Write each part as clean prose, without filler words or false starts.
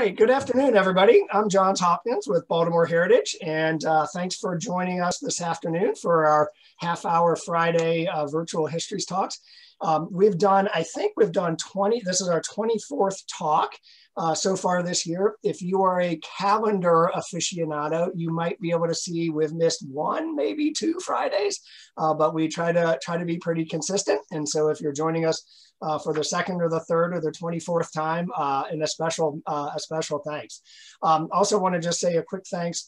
right, good afternoon, everybody. I'm John Hopkins with Baltimore Heritage, and thanks for joining us this afternoon for our half-hour Friday virtual histories talks. I think we've done 20, this is our 24th talk so far this year. If you are a calendar aficionado, you might be able to see we've missed one, maybe two Fridays, but we try to be pretty consistent. And so if you're joining us for the second or the third or the 24th time, and a special thanks. Also want to just say a quick thanks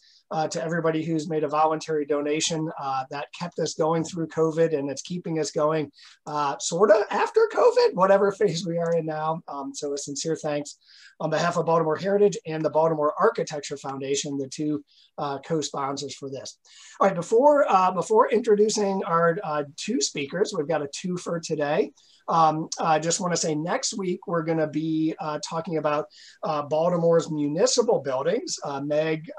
to everybody who's made a voluntary donation that kept us going through COVID, and it's keeping us going sort of after COVID, whatever phase we are in now. So a sincere thanks on behalf of Baltimore Heritage and the Baltimore Architecture Foundation, the two co-sponsors for this. All right, before introducing our two speakers, we've got a two for today. I just want to say next week we're going to be talking about Baltimore's municipal buildings. Meg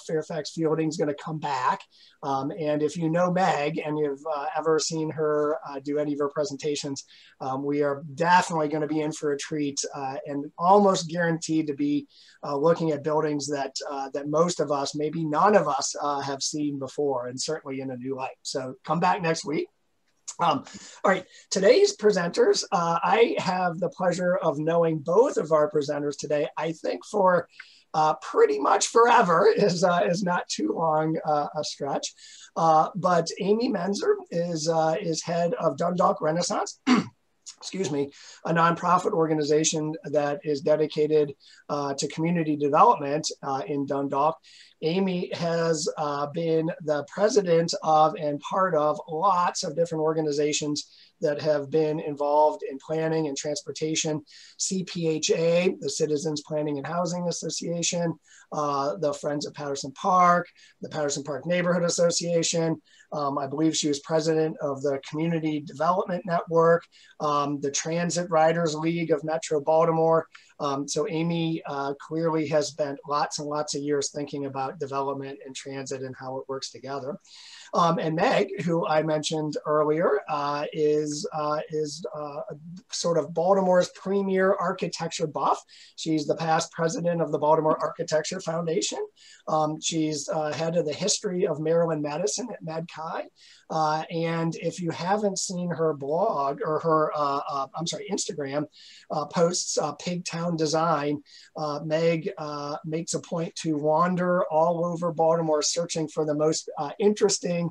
Fairfax Fielding is going to come back. And if you know Meg and you've ever seen her do any of her presentations, we are definitely going to be in for a treat and almost guaranteed to be looking at buildings that most of us, maybe none of us, have seen before, and certainly in a new light. So come back next week. All right, today's presenters, I have the pleasure of knowing both of our presenters today, I think for pretty much forever is not too long a stretch. But Amy Menzer is head of Dundalk Renaissance. Excuse me, a nonprofit organization that is dedicated to community development in Dundalk. Amy has been the president of and part of lots of different organizations that have been involved in planning and transportation. CPHA, the Citizens Planning and Housing Association, the Friends of Patterson Park, the Patterson Park Neighborhood Association. I believe she was president of the Community Development Network, the Transit Riders League of Metro Baltimore. So Amy clearly has spent lots and lots of years thinking about development and transit and how it works together. And Meg, who I mentioned earlier, is sort of Baltimore's premier architecture buff. She's the past president of the Baltimore Architecture Foundation. She's head of the history of Maryland medicine at MedChi. And if you haven't seen her blog or her, Instagram posts, Pigtown Design, Meg makes a point to wander all over Baltimore searching for the most interesting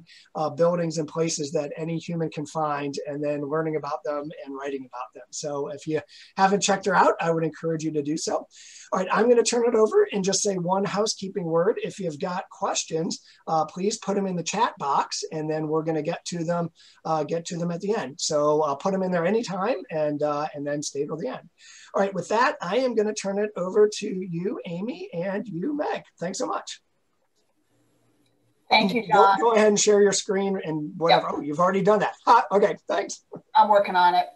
buildings and places that any human can find, and then learning about them and writing about them. So if you haven't checked her out, I would encourage you to do so. All right, I'm going to turn it over and just say one housekeeping word. If you've got questions, please put them in the chat box, and then we're going to get to them at the end. So put them in there anytime, and then stay till the end. All right, with that, I am going to turn it over to you, Amy, and you, Meg. Thanks so much. Thank you, John. Go ahead and share your screen and whatever. Yep. Oh, you've already done that. Okay, thanks. I'm working on it.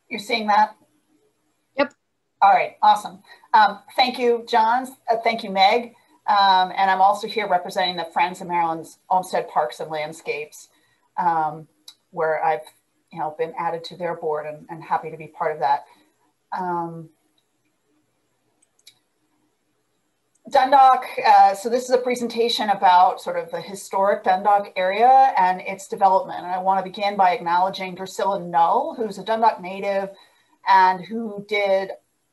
You're seeing that? Yep. All right, awesome. Thank you, John. Thank you, Meg. And I'm also here representing the Friends of Maryland's Olmsted Parks and Landscapes, where I've been added to their board and happy to be part of that. Dundalk, so this is a presentation about sort of the historic Dundalk area and its development. And I want to begin by acknowledging Druscilla Null, who's a Dundalk native and who did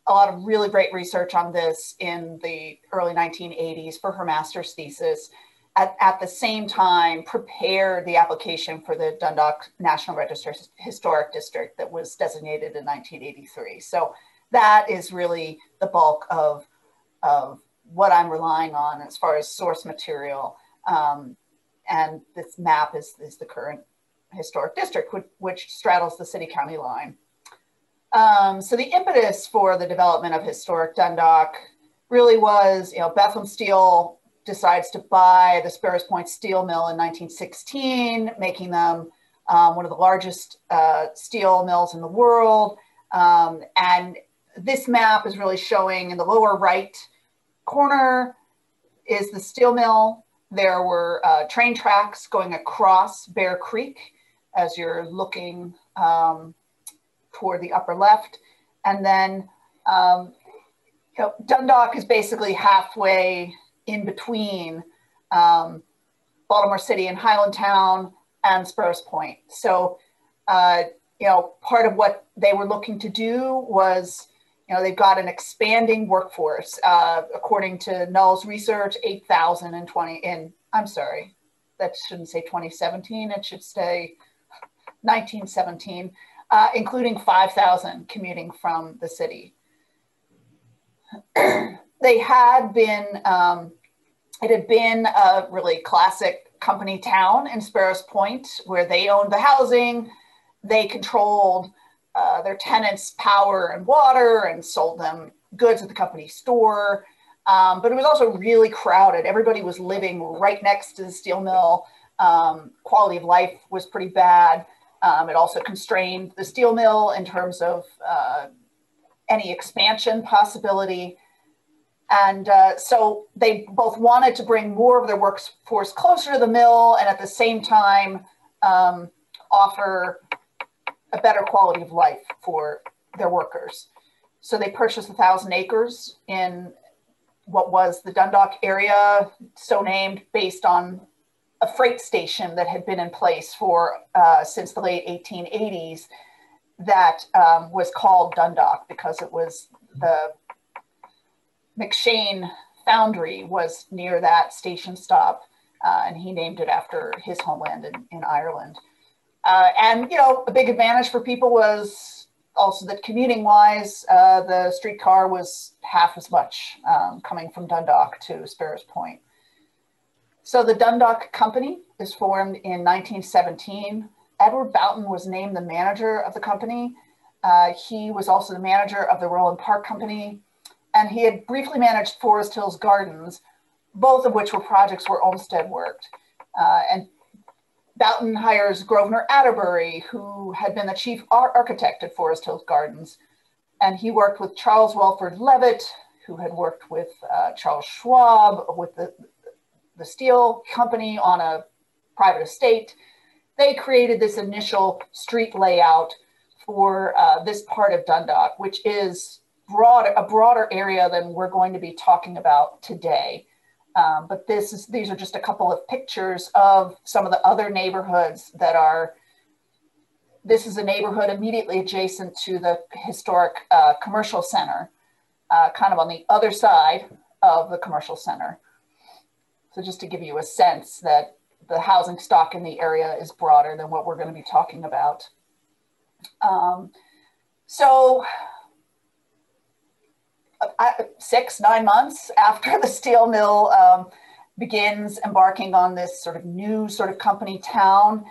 a lot of really great research on this in the early 1980s for her master's thesis. At the same time, prepared the application for the Dundalk National Register Historic District that was designated in 1983. So that is really the bulk of what I'm relying on as far as source material. And this map is the current historic district, which straddles the city-county line. So the impetus for the development of historic Dundalk really was, Bethlehem Steel decides to buy the Sparrows Point Steel Mill in 1916, making them one of the largest steel mills in the world. And this map is really showing in the lower right corner is the steel mill. There were train tracks going across Bear Creek as you're looking toward the upper left. And then Dundalk is basically halfway in between Baltimore City and Highlandtown and Sparrows Point. So, part of what they were looking to do was, they've got an expanding workforce. According to Null's research, 8,000 I'm sorry, that shouldn't say 2017, it should say 1917, including 5,000 commuting from the city. They had been, it had been a really classic company town in Sparrows Point where they owned the housing, they controlled their tenants' power and water and sold them goods at the company store. But it was also really crowded. Everybody was living right next to the steel mill. Quality of life was pretty bad. It also constrained the steel mill in terms of any expansion possibility. And so they both wanted to bring more of their workforce closer to the mill and at the same time offer a better quality of life for their workers. So they purchased 1,000 acres in what was the Dundalk area, so named based on a freight station that had been in place for since the late 1880s that was called Dundalk because it was the McShane Foundry was near that station stop, and he named it after his homeland in Ireland. And, a big advantage for people was also that commuting-wise, the streetcar was half as much coming from Dundalk to Sparrows Point. So the Dundalk Company is formed in 1917. Edward Bouton was named the manager of the company. He was also the manager of the Roland Park Company, and he had briefly managed Forest Hills Gardens, both of which were projects where Olmsted worked. And Bouton hires Grosvenor Atterbury, who had been the chief architect at Forest Hills Gardens. And he worked with Charles Wellford Leavitt, who had worked with Charles Schwab, with the steel company on a private estate. They created this initial street layout for this part of Dundalk, which is a broader area than we're going to be talking about today. But these are just a couple of pictures of some of the other neighborhoods that are, this is a neighborhood immediately adjacent to the historic commercial center, kind of on the other side of the commercial center. So just to give you a sense that the housing stock in the area is broader than what we're going to be talking about. So 6-9 months after the steel mill begins embarking on this sort of new sort of company town,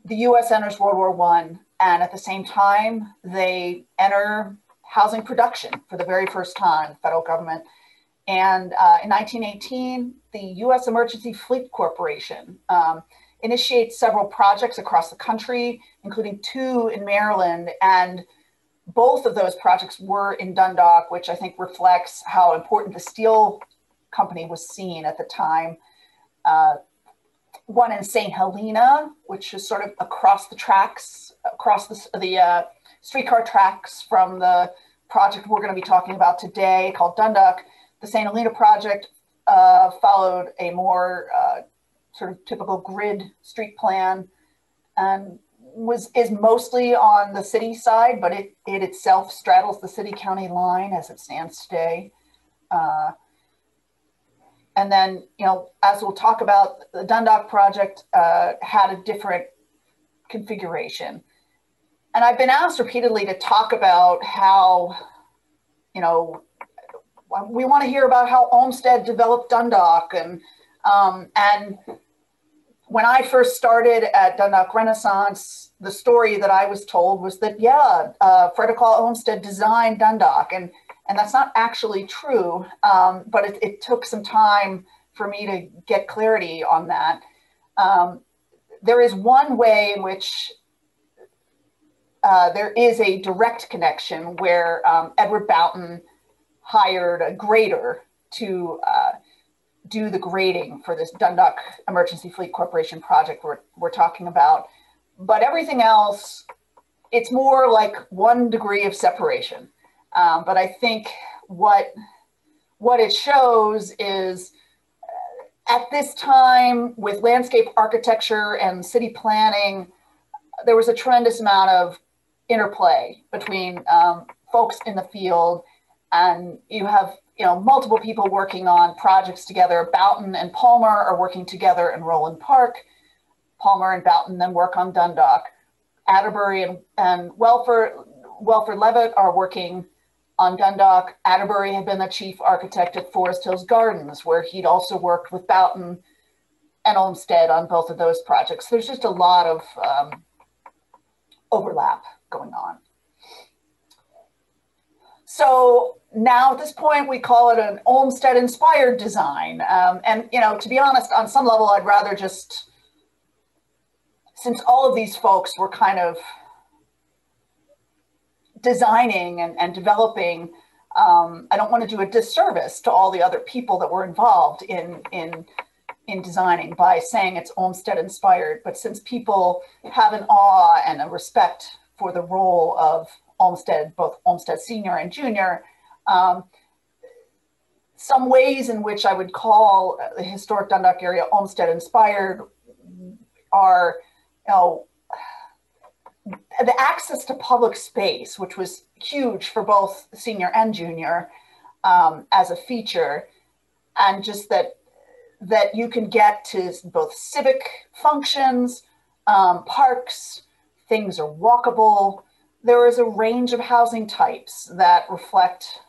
the US enters World War I, and at the same time, they enter housing production for the very first time, federal government. And in 1918, the US Emergency Fleet Corporation initiates several projects across the country, including 2 in Maryland, and both of those projects were in Dundalk, which I think reflects how important the steel company was seen at the time. One in St. Helena, which is sort of across the tracks, across the streetcar tracks from the project we're going to be talking about today called Dundalk. The St. Helena project followed a more sort of typical grid street plan and is mostly on the city side, but it itself straddles the city-county line as it stands today. And then, as we'll talk about, the Dundalk project had a different configuration. And I've been asked repeatedly to talk about how, we want to hear about how Olmsted developed Dundalk. And when I first started at Dundalk Renaissance, the story that I was told was that, Frederick Law Olmsted designed Dundalk. And that's not actually true, but it took some time for me to get clarity on that. There is one way in which there is a direct connection where Edward Bouton hired a grader to do the grading for this Dundalk Emergency Fleet Corporation project we're talking about. But everything else, it's more like 1 degree of separation. But I think what it shows is at this time with landscape architecture and city planning, there was a tremendous amount of interplay between folks in the field, and you have multiple people working on projects together. Bouton and Palmer are working together in Roland Park. Palmer and Bouton then work on Dundalk. Atterbury and Wellford Leavitt are working on Dundalk. Atterbury had been the chief architect at Forest Hills Gardens, where he'd also worked with Bouton and Olmsted on both of those projects. There's just a lot of overlap going on. So now at this point, we call it an Olmsted-inspired design. And to be honest, on some level, I'd rather just, since all of these folks were kind of designing and developing, I don't want to do a disservice to all the other people that were involved in designing by saying it's Olmsted-inspired. But since people have an awe and a respect for the role of Olmsted, both Olmsted Sr. and Jr., some ways in which I would call the historic Dundalk area Olmsted-inspired are, the access to public space, which was huge for both Senior and Junior as a feature, and just that you can get to both civic functions, parks, things are walkable. There is a range of housing types that reflect,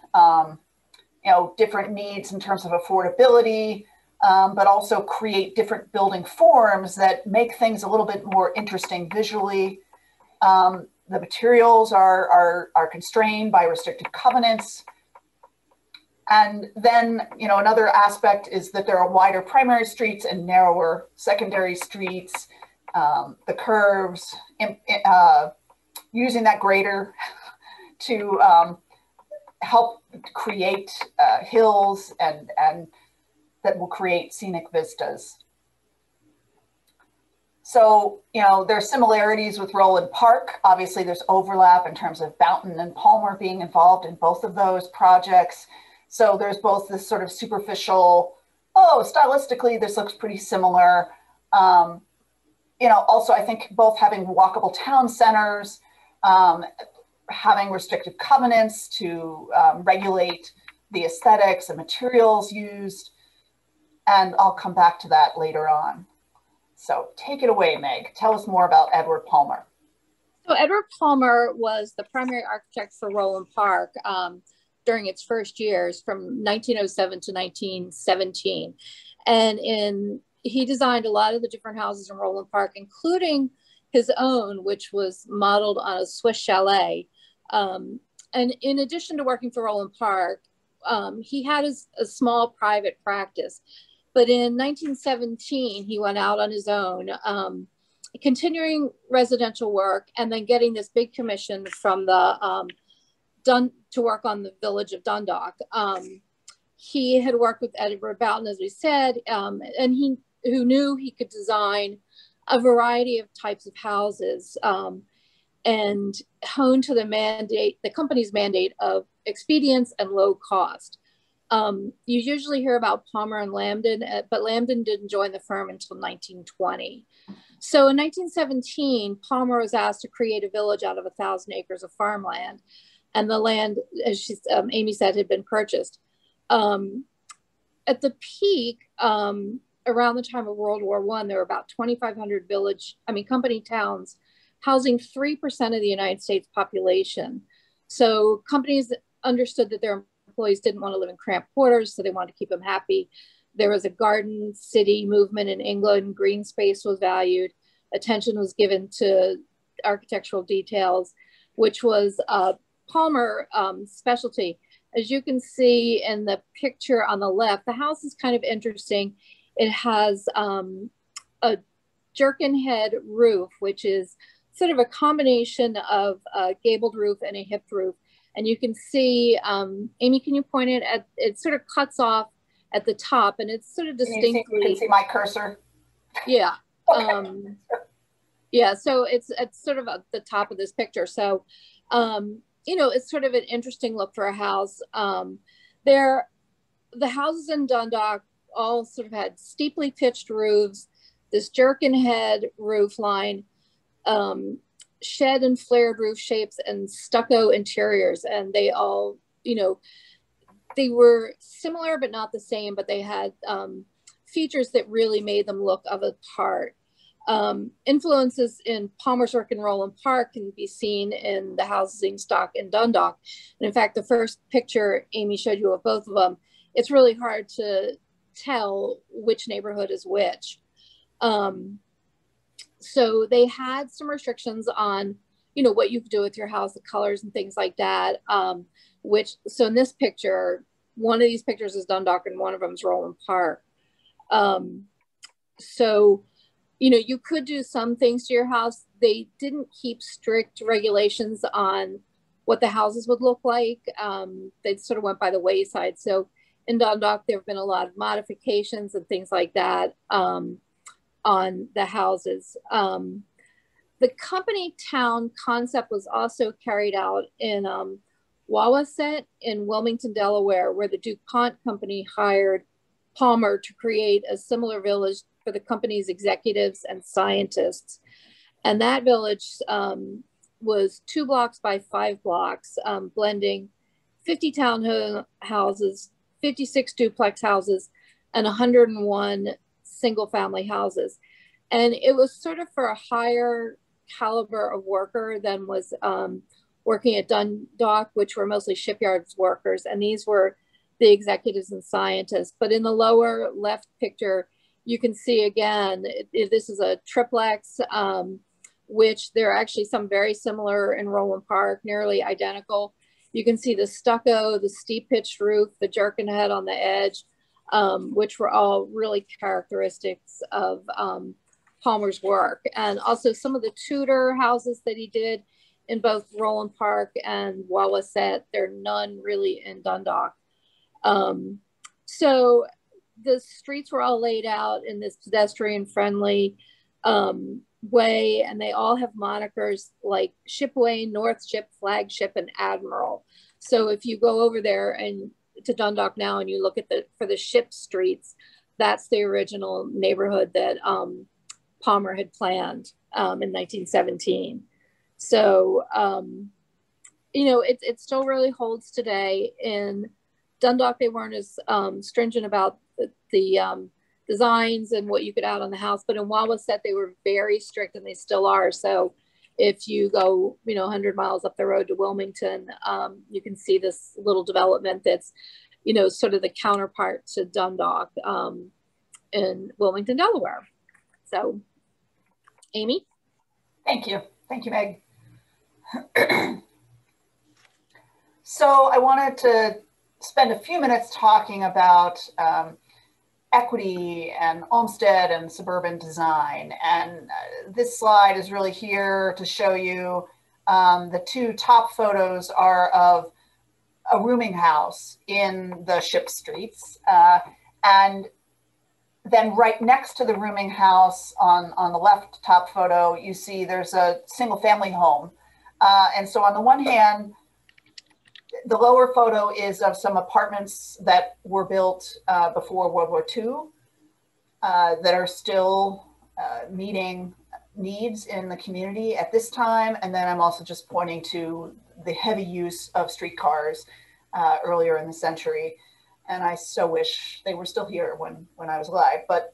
different needs in terms of affordability, but also create different building forms that make things a little bit more interesting visually. The materials are constrained by restrictive covenants. And then, another aspect is that there are wider primary streets and narrower secondary streets, the curves, using that grader to help create hills and that will create scenic vistas. So, there's similarities with Roland Park. Obviously, there's overlap in terms of Bouton and Palmer being involved in both of those projects. So there's both this sort of superficial, stylistically, this looks pretty similar. Also, I think both having walkable town centers, having restrictive covenants to regulate the aesthetics and materials used. And I'll come back to that later on. So take it away, Meg. Tell us more about Edward Palmer. So Edward Palmer was the primary architect for Roland Park during its first years from 1907 to 1917. And he designed a lot of the different houses in Roland Park, including his own, which was modeled on a Swiss chalet. And in addition to working for Roland Park, he had a small private practice. But in 1917, he went out on his own, continuing residential work, and then getting this big commission from the to work on the village of Dundalk. He had worked with Edward Bouton, as we said, and who knew he could design a variety of types of houses and honed to the company's mandate of expedience and low cost. You usually hear about Palmer and Lambden, but Lambden didn't join the firm until 1920. So in 1917, Palmer was asked to create a village out of 1,000 acres of farmland. And the land, as Amy said, had been purchased. At the peak, around the time of World War I, there were about 2,500 company towns housing 3% of the United States population. So companies understood that their employees didn't want to live in cramped quarters, so they wanted to keep them happy. There was a garden city movement in England. Green space was valued. Attention was given to architectural details, which was Palmer specialty. As you can see in the picture on the left, the house is kind of interesting. It has a jerkin head roof, which is sort of a combination of a gabled roof and a hipped roof. And you can see, Amy, can you point it at, it sort of cuts off at the top, and it's sort of distinctly. You can see my cursor. Yeah. Okay. Yeah, so it's sort of at the top of this picture. So, you know, it's sort of an interesting look for a house. The houses in Dundalk all sort of had steeply pitched roofs, this jerkin head roof line, shed and flared roof shapes, and stucco interiors. And they all, you know, they were similar but not the same, but they had features that really made them look of a part. Influences in Palmer's work in Roland Park can be seen in the housing stock in Dundalk. And in fact, the first picture Amy showed you of both of them, it's really hard to tell which neighborhood is which. So they had some restrictions on, you know, what you could do with your house, the colors and things like that. So in this picture, one of these pictures is Dundalk and one of them is Roland Park. So, you know, you could do some things to your house. They didn't keep strict regulations on what the houses would look like. They sort of went by the wayside. So in Dundalk, there have been a lot of modifications and things like that on the houses. The company town concept was also carried out in Wawaset in Wilmington, Delaware, where the DuPont company hired Palmer to create a similar village for the company's executives and scientists. And that village was 2 blocks by 5 blocks, blending 50 townhouses, 56 duplex houses, and 101 single family houses. And it was sort of for a higher caliber of worker than was working at Dundalk, which were mostly shipyards workers. And these were the executives and scientists. But in the lower left picture, you can see again, this is a triplex, which there are actually some very similar in Roland Park, nearly identical. You can see the stucco, the steep pitched roof, the jerkin head on the edge, which were all really characteristics of Palmer's work. And also some of the Tudor houses that he did in both Roland Park and Wawaset, there are none really in Dundalk. So the streets were all laid out in this pedestrian friendly way, and they all have monikers like Shipway, North Ship, Flagship, and Admiral. So if you go over there and to Dundalk now and you look at for the ship streets, that's the original neighborhood that Palmer had planned in 1917. So, you know, it still really holds today. In Dundalk, they weren't as stringent about the designs and what you could add on the house, but in Wawaset, they were very strict, and they still are. So if you go, you know, 100 miles up the road to Wilmington, you can see this little development that's, you know, sort of the counterpart to Dundalk in Wilmington, Delaware. So, Amy? Thank you. Thank you, Meg. So I wanted to spend a few minutes talking about equity and Olmsted and suburban design. And this slide is really here to show you the 2 top photos are of a rooming house in the ship streets. And then right next to the rooming house on the left top photo, you see there's a single family home. And so on the one hand, the lower photo is of some apartments that were built before World War II that are still meeting needs in the community at this time. And then I'm also just pointing to the heavy use of streetcars earlier in the century. And I so wish they were still here when I was alive. But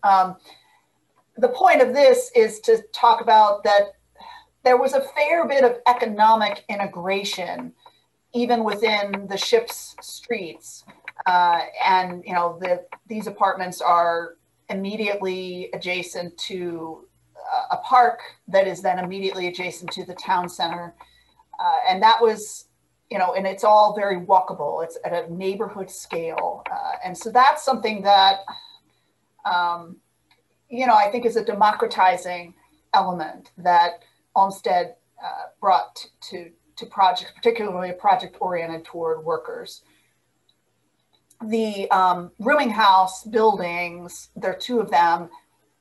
the point of this is to talk about that there was a fair bit of economic integration even within the ship's streets. And, you know, these apartments are immediately adjacent to a park that is then immediately adjacent to the town center. And that was, you know, and it's all very walkable. It's at a neighborhood scale. And so that's something that, you know, I think is a democratizing element that Olmsted brought to projects, particularly a project oriented toward workers. the rooming house buildings, there are two of them,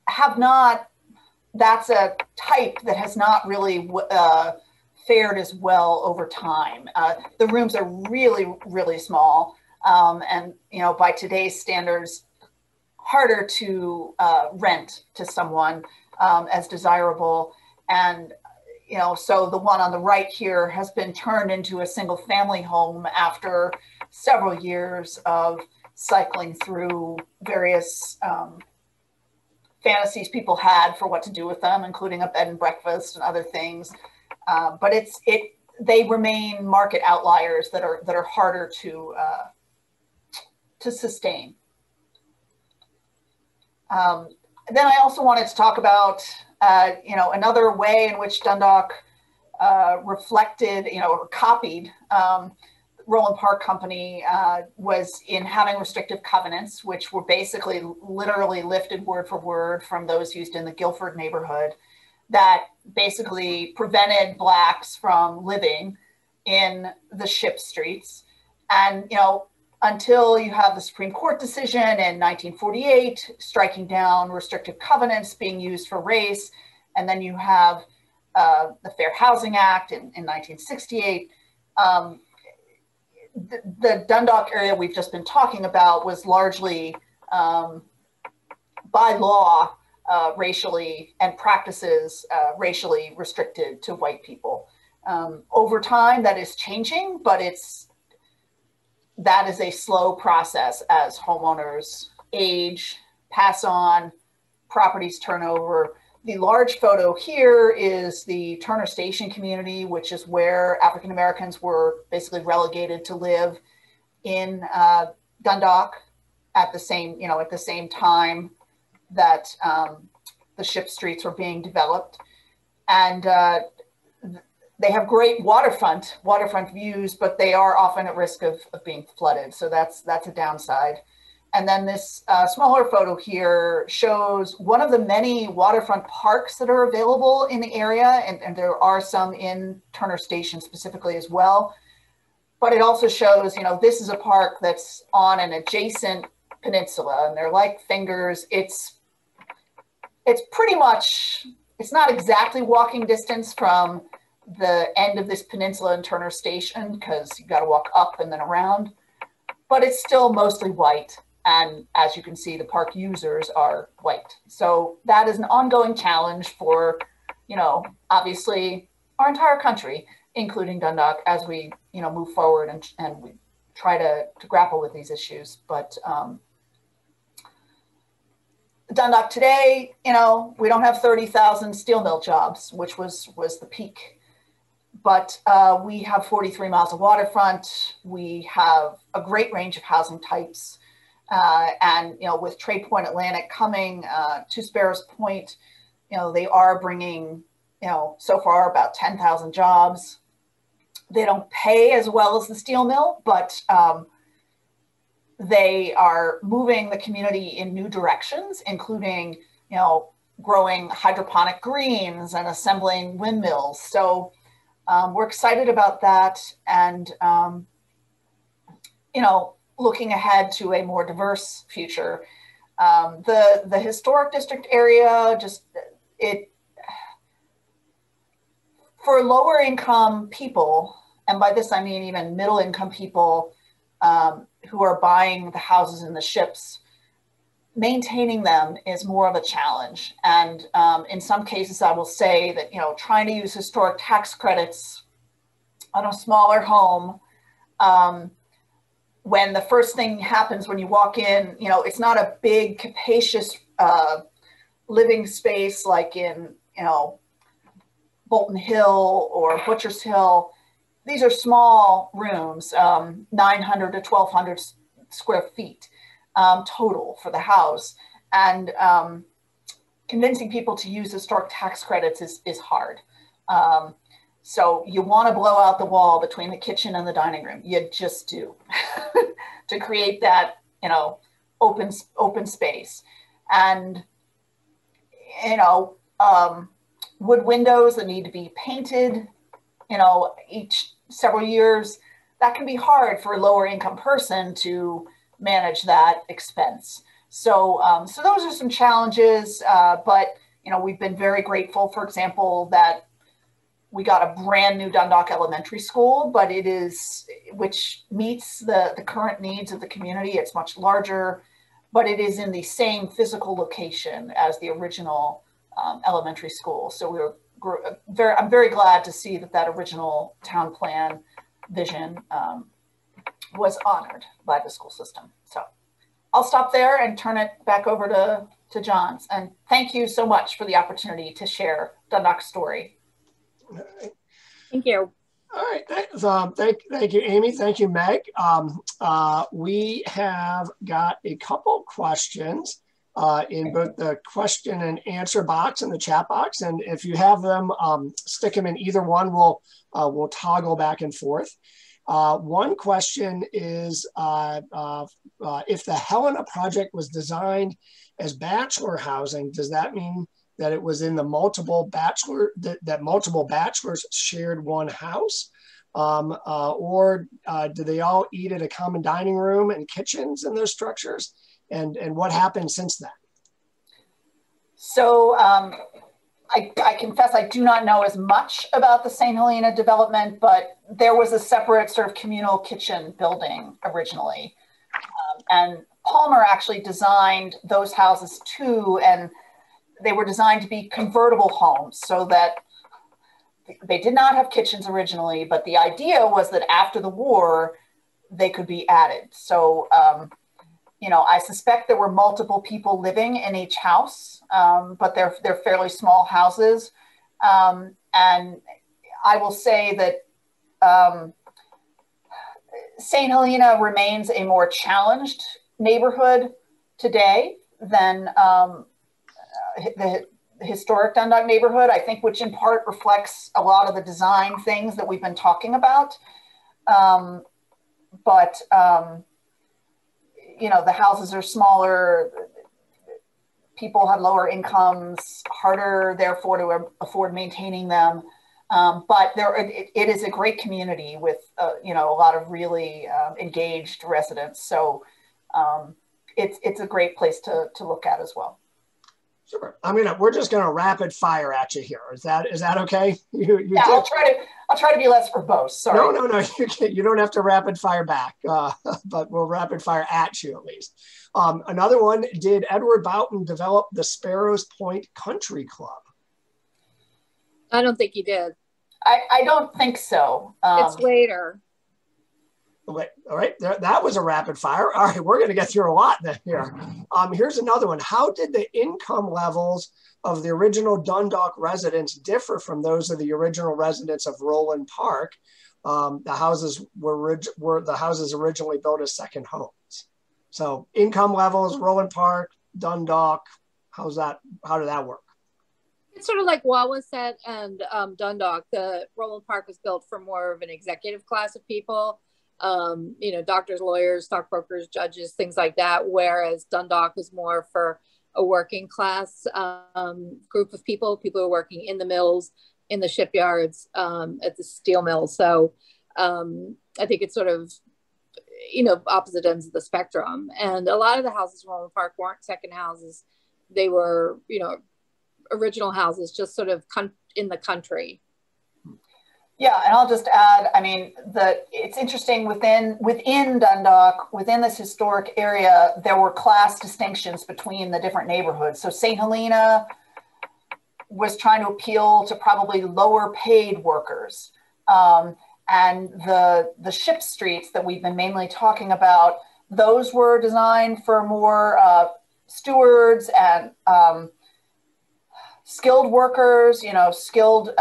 have not, that's a type that has not really fared as well over time. The rooms are really, really small. And, you know, by today's standards, harder to rent to someone as desirable. And, you know, so the one on the right here has been turned into a single family home after several years of cycling through various fantasies people had for what to do with them, including a bed and breakfast and other things. But they remain market outliers that are harder to sustain. Then I also wanted to talk about, you know, another way in which Dundalk reflected, you know, or copied Roland Park Company was in having restrictive covenants, which were basically literally lifted word for word from those used in the Guildford neighborhood, that basically prevented Blacks from living in the ship streets. And, you know, until you have the Supreme Court decision in 1948, striking down restrictive covenants being used for race. And then you have the Fair Housing Act in 1968. The Dundalk area we've just been talking about was largely by law racially and practices racially restricted to white people. Over time, that is changing, but that is a slow process as homeowners age, pass on, properties turn over. The large photo here is the Turner Station community, which is where African Americans were basically relegated to live in Dundalk at the same time that the ship streets were being developed. And they have great waterfront views, but they are often at risk of being flooded. So that's a downside. And then this smaller photo here shows one of the many waterfront parks that are available in the area. And there are some in Turner Station specifically as well. But it also shows, you know, this is a park that's on an adjacent peninsula, and they're like fingers. It's pretty much, it's not exactly walking distance from the end of this peninsula in Turner Station, because you got to walk up and then around, but it's still mostly white. And as you can see, the park users are white. So that is an ongoing challenge for, you know, obviously our entire country, including Dundalk, as we, you know, move forward and we try to grapple with these issues. But Dundalk today, you know, we don't have 30,000 steel mill jobs, which was the peak. But we have 43 miles of waterfront. We have a great range of housing types. And, you know, with Trade Point Atlantic coming to Sparrows Point, you know, they are bringing, you know, so far about 10,000 jobs. They don't pay as well as the steel mill, but they are moving the community in new directions, including, you know, growing hydroponic greens and assembling windmills. So we're excited about that. And, you know, looking ahead to a more diverse future. The historic district area, for lower income people, and by this I mean even middle income people who are buying the houses in the ships, maintaining them is more of a challenge. And in some cases, I will say that, you know, trying to use historic tax credits on a smaller home, when the first thing happens when you walk in, you know, it's not a big, capacious living space like in, you know, Bolton Hill or Butcher's Hill. These are small rooms, 900 to 1,200 square feet total for the house. And convincing people to use historic tax credits is hard. So you want to blow out the wall between the kitchen and the dining room. You just do to create that, you know, open space. And, you know, wood windows that need to be painted, you know, each several years, that can be hard for a lower income person to manage that expense. So, so those are some challenges, but you know, we've been very grateful, for example, that we got a brand new Dundalk Elementary School, but it is, which meets the current needs of the community. It's much larger, but it is in the same physical location as the original elementary school. So I'm very glad to see that original town plan vision was honored by the school system. So I'll stop there and turn it back over to John. And thank you so much for the opportunity to share Dundalk's story. Thank you. All right, thank you, Amy. Thank you, Meg. We have got a couple questions in both the question and answer box and the chat box. And if you have them, stick them in either one. We'll toggle back and forth. One question is, if the Helena project was designed as bachelor housing, does that mean that it was in the multiple bachelors shared one house? Or do they all eat at a common dining room and kitchens in those structures? And what happened since then? So I confess I do not know as much about the St. Helena development, but there was a separate sort of communal kitchen building originally. And Palmer actually designed those houses too, and they were designed to be convertible homes so that they did not have kitchens originally, but the idea was that after the war, they could be added. So, you know, I suspect there were multiple people living in each house, but they're fairly small houses. And I will say that St. Helena remains a more challenged neighborhood today than the historic Dundalk neighborhood, I think, which in part reflects a lot of the design things that we've been talking about. You know, the houses are smaller, people have lower incomes, harder, therefore, to afford maintaining them. But it is a great community with, you know, a lot of really engaged residents. So it's a great place to look at as well. Sure. We're just going to rapid fire at you here. Is that okay? Yeah, I'll try to be less verbose. Sorry. No. You don't have to rapid fire back, but we'll rapid fire at you at least. Another one: did Edward Bouton develop the Sparrows Point Country Club? I don't think he did. I don't think so. It's later. All right, that was a rapid fire. All right, we're going to get through a lot here. Here's another one. How did the income levels of the original Dundalk residents differ from those of the original residents of Roland Park? The houses were originally built as second homes. So income levels, Roland Park, Dundalk, how did that work? It's sort of like Wawaset and Dundalk. The Roland Park was built for more of an executive class of people. You know, doctors, lawyers, stockbrokers, judges, things like that. Whereas Dundalk was more for a working class group of people who are working in the mills, in the shipyards, at the steel mill. So I think it's sort of, you know, opposite ends of the spectrum. And a lot of the houses in Roland Park weren't second houses. They were, you know, original houses, just sort of in the country. Yeah, and I'll just add, I mean, it's interesting within Dundalk, within this historic area, there were class distinctions between the different neighborhoods. So St. Helena was trying to appeal to probably lower paid workers. And the ship streets that we've been mainly talking about, those were designed for more stewards and skilled workers, you know, skilled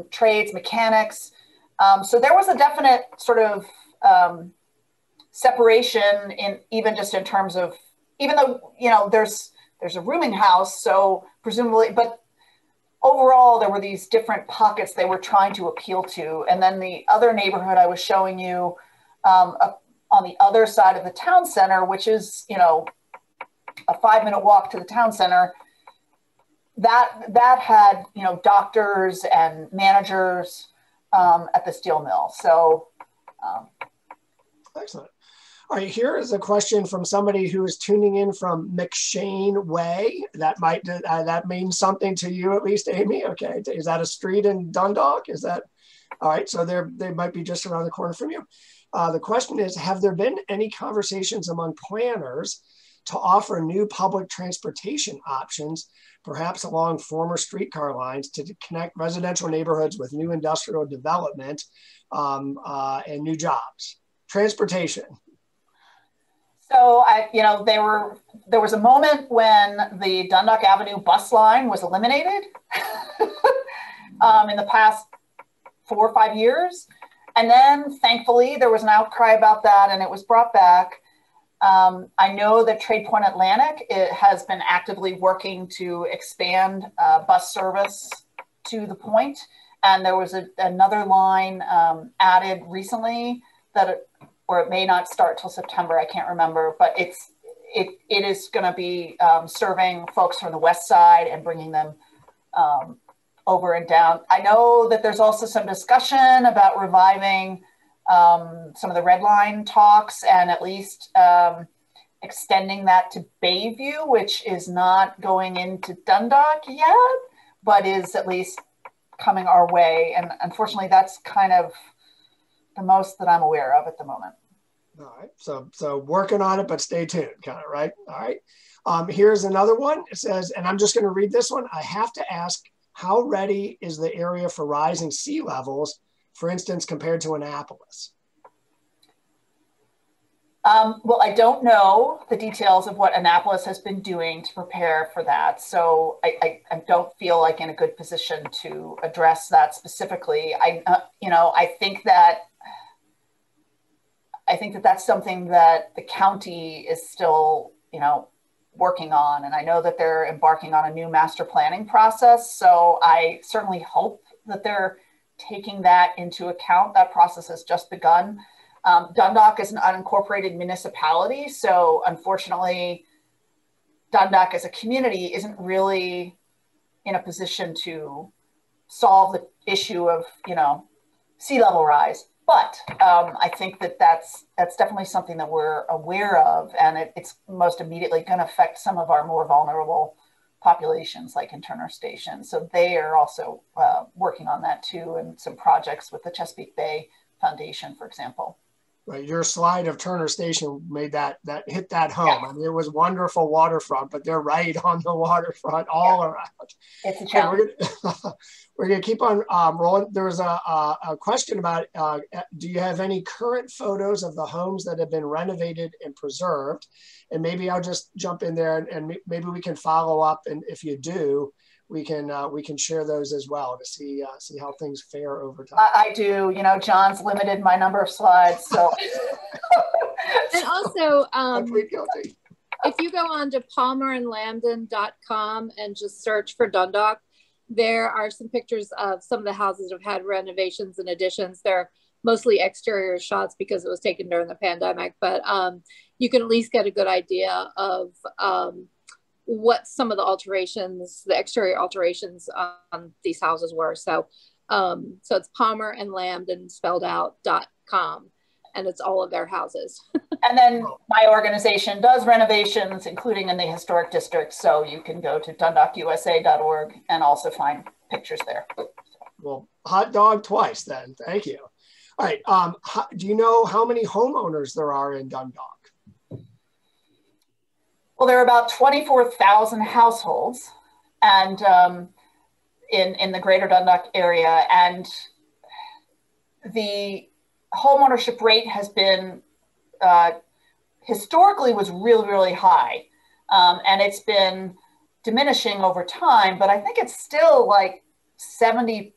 trades, mechanics. So there was a definite sort of separation even in terms of, even though, you know, there's a rooming house, so presumably, but overall there were these different pockets they were trying to appeal to. And then the other neighborhood I was showing you on the other side of the town center, which is, you know, a 5-minute walk to the town center, that had, you know, doctors and managers at the steel mill. So excellent. All right, here is a question from somebody who is tuning in from McShane Way. That means something to you, at least, Amy. Okay, is that a street in Dundalk? Is that all right? So they might be just around the corner from you. The question is: have there been any conversations among planners to offer new public transportation options, perhaps along former streetcar lines, to connect residential neighborhoods with new industrial development and new jobs? Transportation. So there was a moment when the Dundalk Avenue bus line was eliminated in the past 4 or 5 years. And then thankfully there was an outcry about that and it was brought back. I know that Trade Point Atlantic has been actively working to expand bus service to the point. And there was another line added recently or it may not start till September, I can't remember, but it is going to be serving folks from the west side and bringing them over and down. I know that there's also some discussion about reviving some of the red line talks and at least extending that to Bayview, which is not going into Dundalk yet, but is at least coming our way. And unfortunately, that's kind of the most that I'm aware of at the moment. All right, so working on it, but stay tuned, kind of, right? All right, here's another one. It says, and I'm just going to read this one. I have to ask, how ready is the area for rising sea levels, for instance, compared to Annapolis? Well, I don't know the details of what Annapolis has been doing to prepare for that. So I don't feel like in a good position to address that specifically. I think that that's something that the county is still, working on. And I know that they're embarking on a new master planning process. So I certainly hope that they're taking that into account. That process has just begun. Dundalk is an unincorporated municipality. So unfortunately, Dundalk as a community isn't really in a position to solve the issue of, sea level rise. But I think that that's definitely something that we're aware of, and it's most immediately going to affect some of our more vulnerable populations like in Turner Station. So they are also working on that too, and some projects with the Chesapeake Bay Foundation, for example. Right, your slide of Turner Station made that hit that home. Yeah. I mean, it was wonderful waterfront, but they're right on the waterfront all around. It's a challenge. We're gonna keep on rolling. There was a question about, do you have any current photos of the homes that have been renovated and preserved? And maybe I'll just jump in there and maybe we can follow up. And if you do, we can share those as well to see how things fare over time. I do. John's limited my number of slides, so. And also, I'm pretty guilty. If you go on to palmerandlambden.com and just search for Dundalk, there are some pictures of some of the houses that have had renovations and additions. They're mostly exterior shots because it was taken during the pandemic, but you can at least get a good idea of what some of the exterior alterations on these houses were. So it's palmerandlambden spelled out.com, and it's all of their houses. And then my organization does renovations, including in the historic district. So you can go to dundalkusa.org and also find pictures there. Well, hot dog twice then. Thank you. All right. Do you know how many homeowners there are in Dundalk? Well, there are about 24,000 households and in the greater Dundalk area. And the homeownership rate has been, historically was really, really high. And it's been diminishing over time, but I think it's still like 70%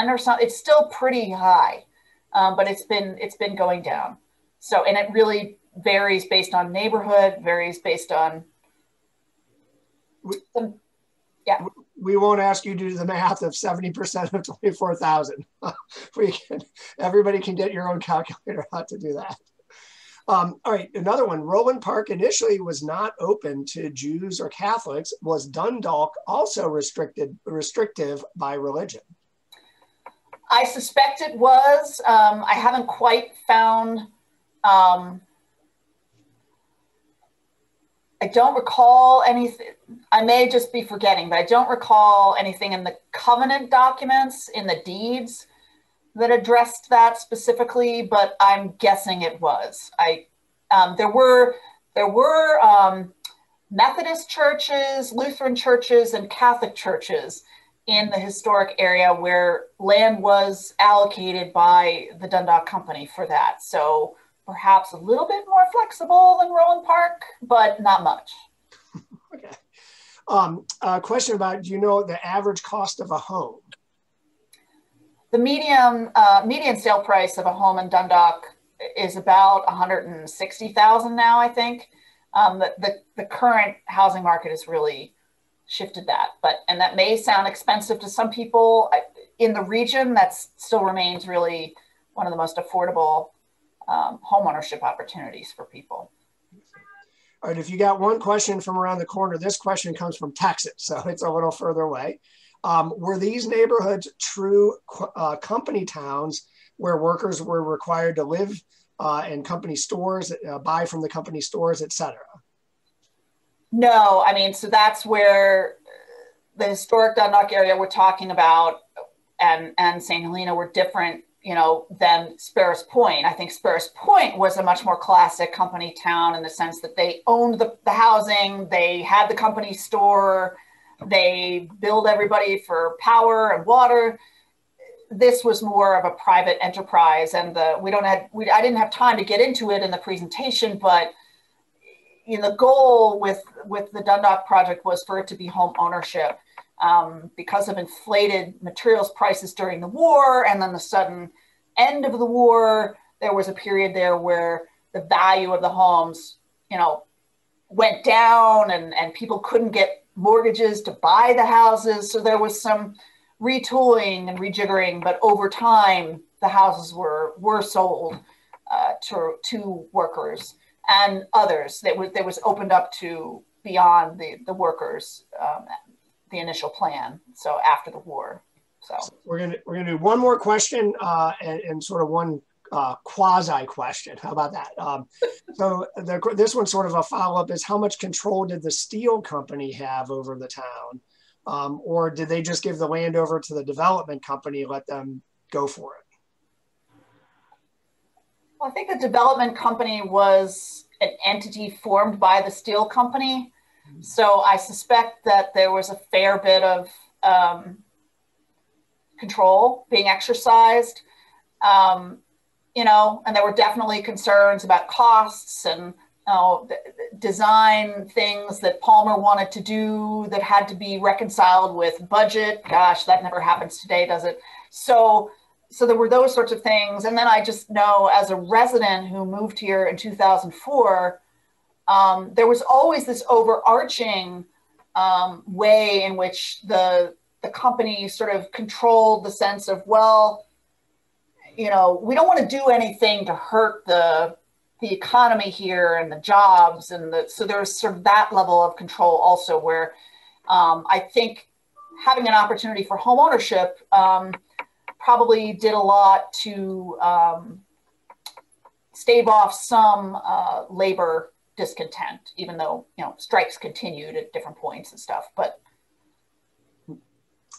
or something. It's still pretty high, but it's been going down. So, and it really varies based on neighborhood, varies based on, yeah. We won't ask you to do the math of 70% of 24,000. Everybody can get your own calculator out to do that. All right, another one. Roland Park initially was not open to Jews or Catholics. Was Dundalk also restrictive by religion? I suspect it was. I haven't quite found I don't recall anything. I may just be forgetting, but I don't recall anything in the covenant documents, in the deeds, that addressed that specifically, but I'm guessing it was. There were Methodist churches, Lutheran churches, and Catholic churches in the historic area where land was allocated by the Dundalk Company for that. So perhaps a little bit more flexible than Roland Park, but not much. Okay. A question about, do you know the average cost of a home? The median sale price of a home in Dundalk is about $160,000 now, I think. The current housing market has really shifted that, and that may sound expensive to some people in the region. That still remains really one of the most affordable homeownership opportunities for people. All right, if you got one question from around the corner, this question comes from Texas, so it's a little further away. Were these neighborhoods true company towns where workers were required to live in company stores, buy from the company stores, et cetera? No, I mean, so that's where the historic Dundalk area we're talking about and St. Helena were different, than Sparrows Point. I think Sparrows Point was a much more classic company town in the sense that they owned the housing, they had the company store, they billed everybody for power and water. This was more of a private enterprise, and I didn't have time to get into it in the presentation, but the goal with the Dundalk project was for it to be home ownership. Because of inflated materials prices during the war and then the sudden end of the war, there was a period there where the value of the homes, went down and people couldn't get mortgages to buy the houses. So there was some retooling and rejiggering, but over time, the houses were sold to workers and others. That was opened up to beyond the workers, the initial plan. So after the war. So we're gonna do one more question and sort of one quasi question. How about that? So this one's sort of a follow-up is, how much control did the steel company have over the town? Or did they just give the land over to the development company, let them go for it? Well, I think the development company was an entity formed by the steel company. So I suspect that there was a fair bit of control being exercised, and there were definitely concerns about costs and design things that Palmer wanted to do that had to be reconciled with budget. Gosh, that never happens today, does it? So there were those sorts of things. And then I just know, as a resident who moved here in 2004, there was always this overarching way in which the company sort of controlled the sense of, well, we don't want to do anything to hurt the economy here and the jobs. So there's sort of that level of control also, where I think having an opportunity for home ownership probably did a lot to stave off some labor discontent, even though strikes continued at different points and stuff. But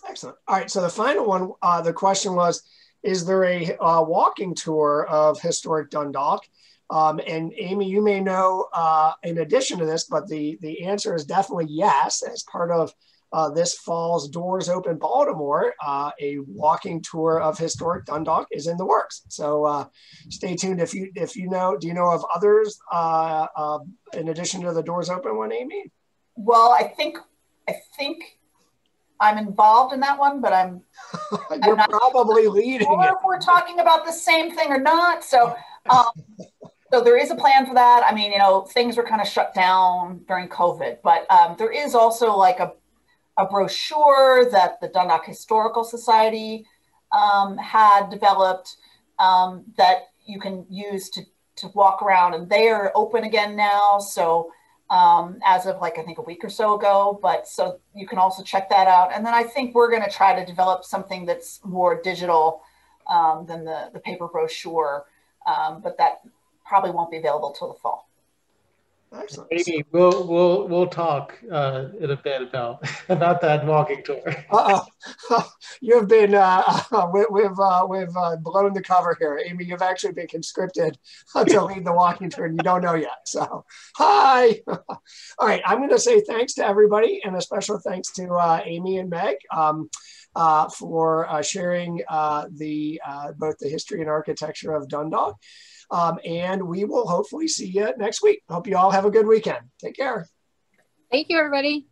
excellent. All right, so the final one, the question was, is there a walking tour of historic Dundalk? And Amy, you may know in addition to this, but the answer is definitely yes. As part of this fall's Doors Open Baltimore, a walking tour of historic Dundalk is in the works. So stay tuned. If you know, do you know of others in addition to the Doors Open one, Amy? Well, I think I'm involved in that one, but You're probably leading sure it. If we're talking about the same thing or not. So so there is a plan for that. I mean, things were kind of shut down during COVID, but there is also like a brochure that the Dundalk Historical Society had developed that you can use to walk around, and they are open again now. So as of I think a week or so ago, but so you can also check that out. And then I think we're going to try to develop something that's more digital than the paper brochure, but that probably won't be available till the fall. Excellent. Amy, we'll talk in a bit about that walking tour. You've been we've blown the cover here, Amy. You've actually been conscripted to lead the walking tour, and you don't know yet. So, hi. All right, I'm going to say thanks to everybody, and a special thanks to Amy and Meg for sharing both the history and architecture of Dundalk. And we will hopefully see you next week. Hope you all have a good weekend. Take care. Thank you, everybody.